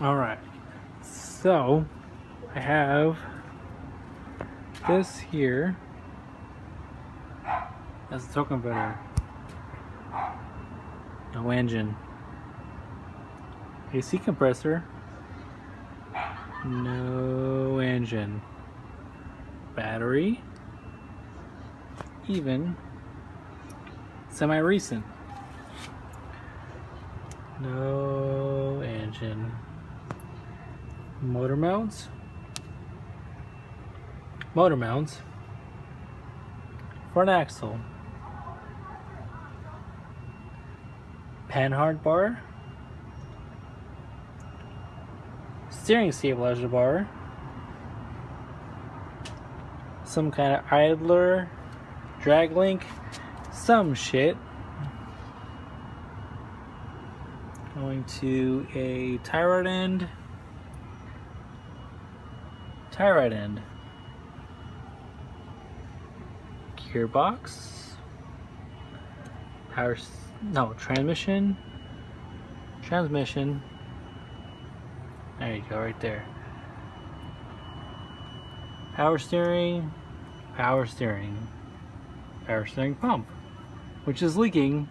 Alright, so I have this here as a token converter. No engine. AC compressor. No engine. Battery. Even semi-recent. No engine. Motor mounts. Motor mounts. Front axle. Panhard bar. Steering stabilizer bar. Some kind of idler, drag link, some shit. Going to a tie rod end. Tie rod end. Gearbox. Transmission. Transmission. There you go, right there. Power steering. Power steering. Power steering pump, which is leaking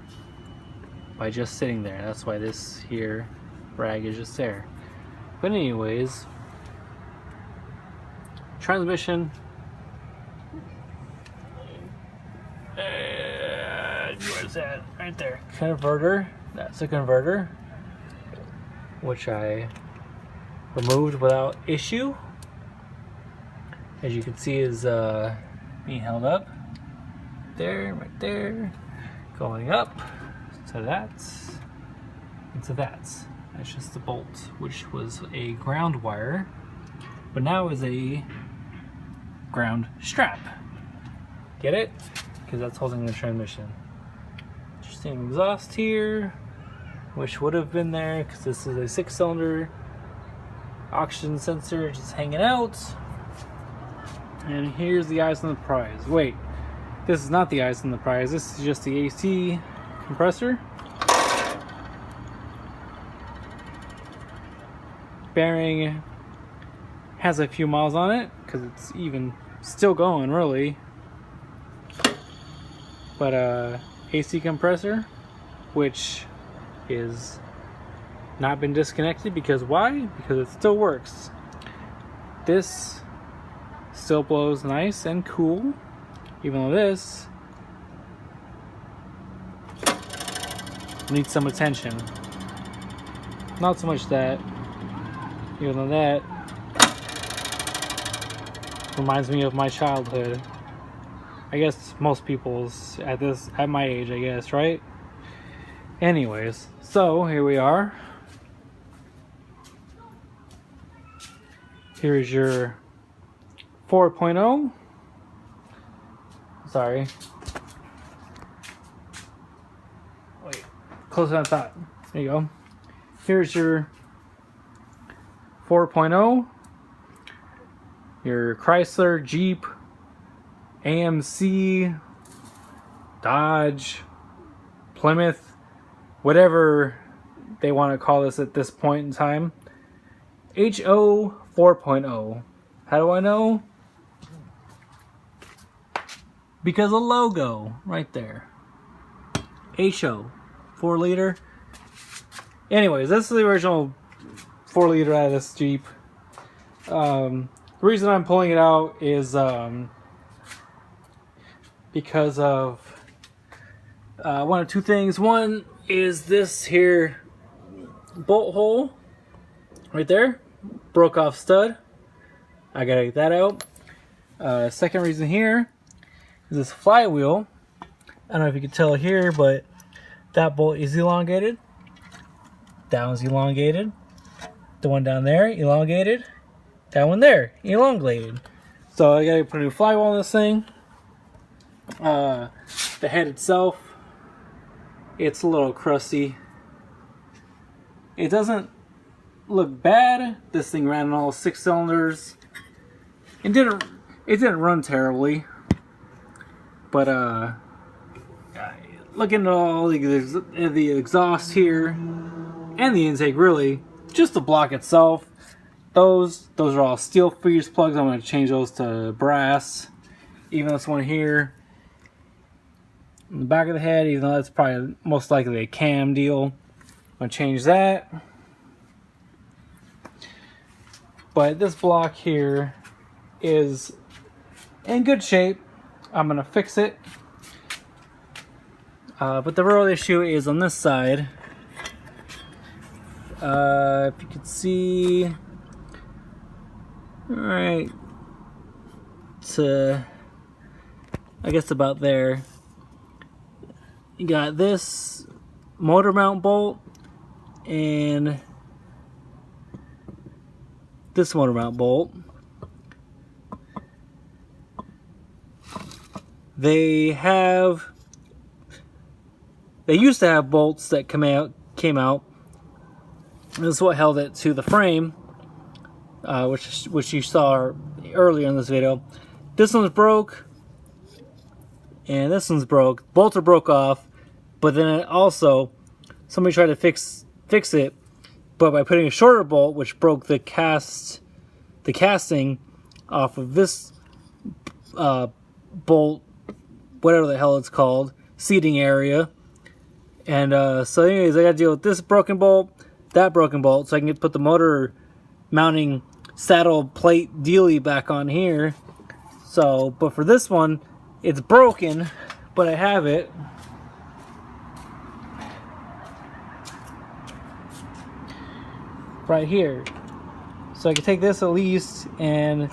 by just sitting there. That's why this here rag is just there. But anyways, transmission. Where's that? Right there. Converter. That's a converter, which I removed without issue. As you can see, is being held up. There, right there. Going up to that. Into that. That's just the bolt, which was a ground wire, but now is a ground strap. Get it? Because that's holding the transmission. Interesting exhaust here, which would have been there because this is a 6-cylinder oxygen sensor just hanging out. And here's the eyes on the prize. Wait, this is not the eyes on the prize. This is just the AC compressor. Bearing has a few miles on it because it's even still going, really. But AC compressor, which is not been disconnected because why? Because it still works. This still blows nice and cool, even though this needs some attention. Not so much that, even though that reminds me of my childhood. I guess most people's at my age, I guess, right? Anyways, so here we are. Here's your 4.0. Sorry. Wait, closer than I thought. There you go. Here's your 4.0. Your Chrysler, Jeep, AMC, Dodge, Plymouth, whatever they want to call this at this point in time. HO 4.0. How do I know? Because of logo right there. HO 4-liter. Anyways, this is the original 4-liter out of this Jeep. The reason I'm pulling it out is because of one of two things. One is this here bolt hole right there, broke off stud. I gotta get that out. Second reason here is this flywheel. I don't know if you can tell here, but that bolt is elongated. That one's elongated. The one down there, elongated. That one there, elongated. So I gotta put a new flywheel on this thing. The head itself, it's a little crusty. It doesn't look bad. This thing ran on all 6 cylinders. It didn't run terribly. But looking at all the exhaust here and the intake, really, just the block itself. Those are all steel fuse plugs. I'm going to change those to brass. Even this one here in the back of the head, even though that's probably most likely a cam deal, I'm going to change that. But this block here is in good shape. I'm going to fix it. But the real issue is on this side. If you can see, right to, I guess about there, you got this motor mount bolt and this motor mount bolt. They used to have bolts that came out. This is what held it to the frame, which you saw earlier in this video. This one's broke, and this one's broke. Bolts are broke off, but then also somebody tried to fix it, but by putting a shorter bolt, which broke the casting off of this bolt, whatever the hell it's called, seating area. And so anyways, I got to deal with this broken bolt, that broken bolt, so I can put the motor mounting saddle plate dealy back on here. So, but for this one, it's broken, but I have it. Right here. So I can take this at least and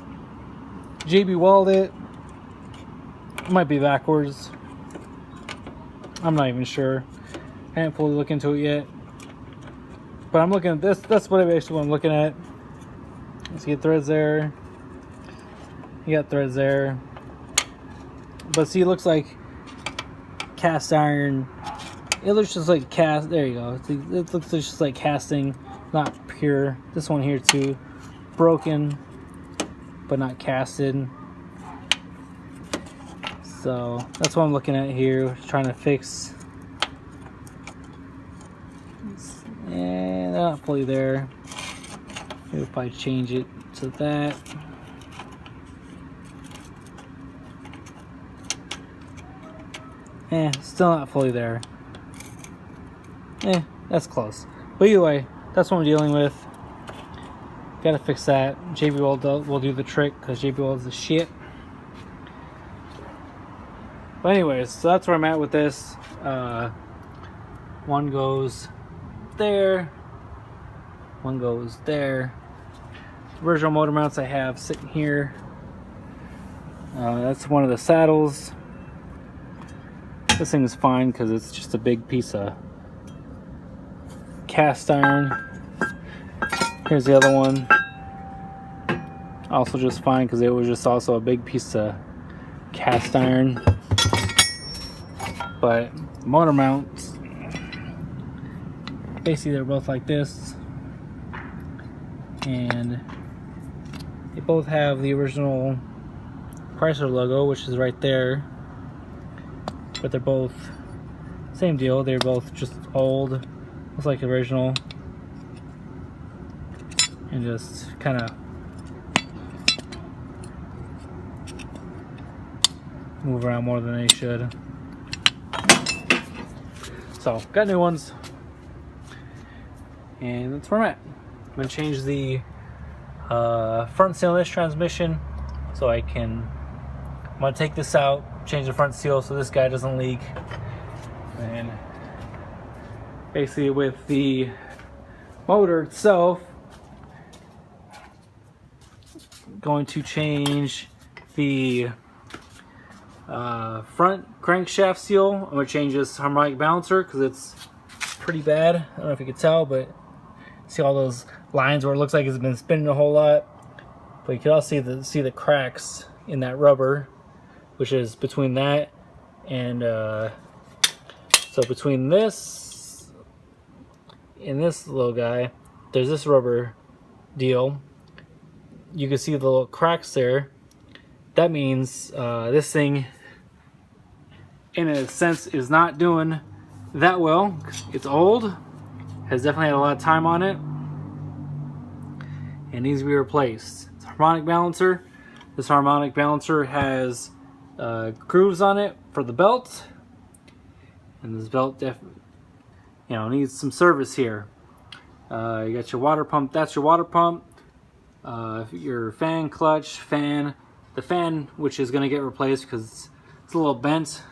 JB weld it. It might be backwards. I'm not even sure. I haven't fully looked into it yet. But I'm looking at this. That's what I'm looking at. Let's get threads there. You got threads there. But see, it looks like cast iron. It looks just like cast. There you go. It looks just like casting, not pure. This one here too, broken, but not casted. So that's what I'm looking at here, trying to fix. And they're not fully there. Maybe if I change it to that. Still not fully there. That's close. But either way, that's what I'm dealing with. Gotta fix that. JB Weld will do the trick, because JB Weld is the shit. But anyways, so that's where I'm at with this. One goes there. One goes there. Original motor mounts I have sitting here. That's one of the saddles. This thing is fine because it's just a big piece of cast iron. Here's the other one. Also just fine because it was just also a big piece of cast iron. But motor mounts, basically they're both like this. And they both have the original Chrysler logo, which is right there. But they're both same deal. They're both just old, looks like the original, and just kind of move around more than they should. So got new ones, and that's where I'm at. I'm gonna change the front seal of this transmission, so I'm gonna take this out, change the front seal so this guy doesn't leak, and basically with the motor itself, going to change the front crankshaft seal. I'm going to change this harmonic balancer because it's pretty bad. I don't know if you can tell, but see all those lines where it looks like it's been spinning a whole lot. But you can also see the cracks in that rubber, which is between that and so between this and this little guy, there's this rubber deal. You can see the little cracks there. That means this thing, in a sense, is not doing that well. It's old, has definitely had a lot of time on it, and needs to be replaced. It's a harmonic balancer. This harmonic balancer has grooves on it for the belt, and this belt needs some service here. You got your water pump. That's your water pump. Your fan clutch, the fan, which is going to get replaced because it's a little bent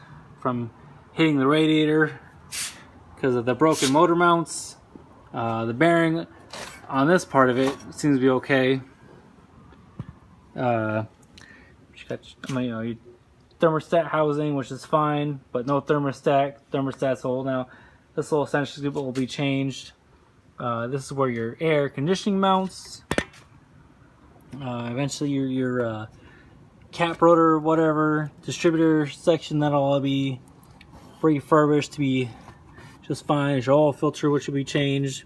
from hitting the radiator because of the broken motor mounts. The bearing on this part of it seems to be okay. You got your thermostat housing, which is fine, but no thermostat. Thermostat's old now. This little essentially will be changed. This is where your air conditioning mounts. Eventually your cap rotor, whatever, distributor section, that'll all be refurbished to be just fine. There's your oil filter, which will be changed.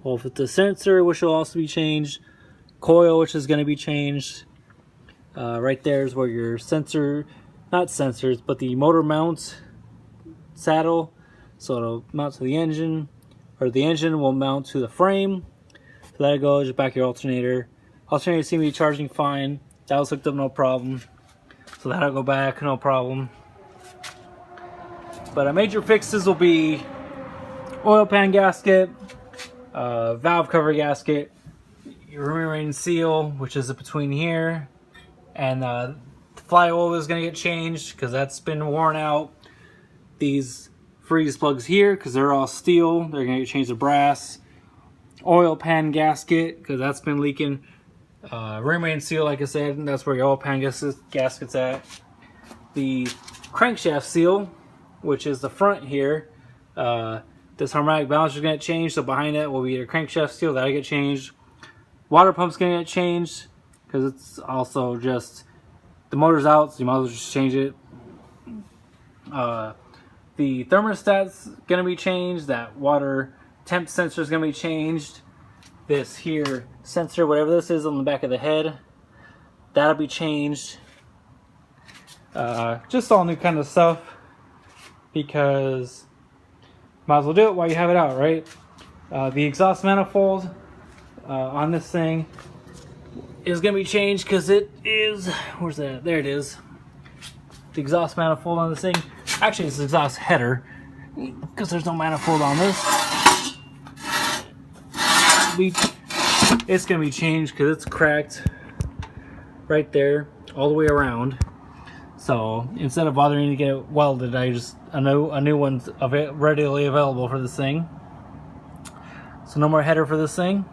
Oil filter sensor, which will also be changed. Coil, which is going to be changed. Right there is where your not sensors, but the motor mount saddle. So it'll mount to the engine, or the engine will mount to the frame. So that goes back your alternator. Alternator seems to be charging fine. That was hooked up, no problem. So that'll go back, no problem. But major fixes will be oil pan gasket, valve cover gasket, your ring seal, which is between here, and the fly oil is going to get changed because that's been worn out. These freeze plugs here, because they're all steel, they're going to change to brass. Oil pan gasket, because that's been leaking. Ring seal, like I said, that's where your oil pan gasket's at. The crankshaft seal, which is the front here, this harmonic balancer is going to change, so behind that will be your crankshaft seal, that'll get changed. Water pump's going to get changed, because it's also just, the motor's out, so you might as well just change it. The thermostat's going to be changed, that water temp sensor is going to be changed. This here sensor, whatever this is on the back of the head, that'll be changed. Just all new kind of stuff, because might as well do it while you have it out, right? The exhaust manifold on this thing is going to be changed because it is, where's that? There it is. The exhaust manifold on this thing. Actually, it's the exhaust header because there's no manifold on this. It's going to be changed because it's cracked right there all the way around. So instead of bothering to get it welded, I just a new one's readily available for this thing. So no more header for this thing.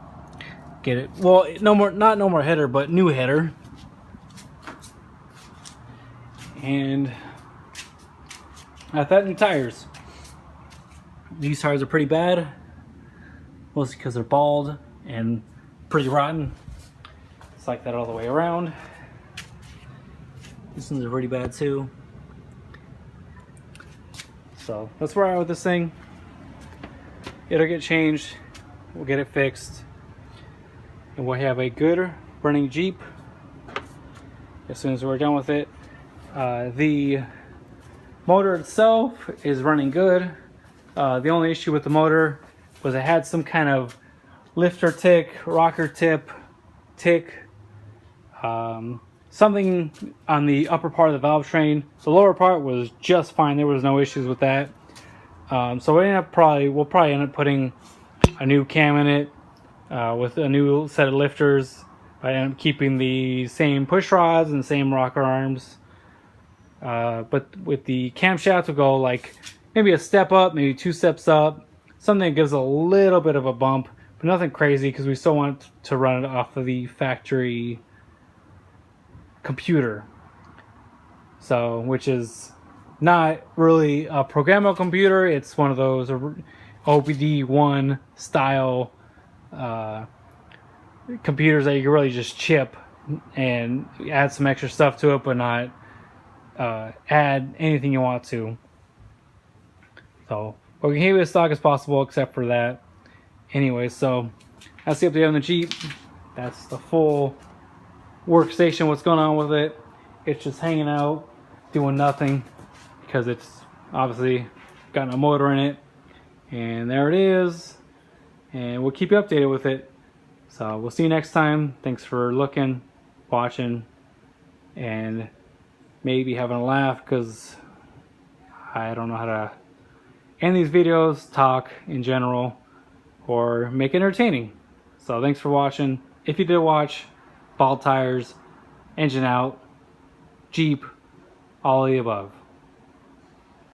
Get it? Well, no more header, but new header. And I thought new tires. These tires are pretty bad, mostly because they're bald and pretty rotten. It's like that all the way around. These ones are pretty bad too. So that's where I am with this thing. It'll get changed. We'll get it fixed. And we'll have a good running Jeep as soon as we're done with it. The motor itself is running good. The only issue with the motor was it had some kind of lifter tick, rocker tick, something on the upper part of the valve train. The lower part was just fine. There was no issues with that. So we'll probably end up putting a new cam in it with a new set of lifters. I end up keeping the same push rods and the same rocker arms. But with the camshaft, we'll go like maybe a step up, maybe 2 steps up. Something that gives a little bit of a bump, but nothing crazy because we still want to run it off of the factory computer. So, which is not really a programmable computer. It's one of those OBD1 style computers that you can really just chip and add some extra stuff to it, but not add anything you want to. So, but we can keep it as stock as possible except for that. Anyway, so that's the update on the Jeep. That's the full workstation, what's going on with it. It's just hanging out, doing nothing, because it's obviously got no motor in it. And there it is. And we'll keep you updated with it. So we'll see you next time. Thanks for looking, watching, and maybe having a laugh, because I don't know how to end these videos, talk in general, or make it entertaining. So thanks for watching. If you did watch, bald tires, engine out, Jeep, all of the above.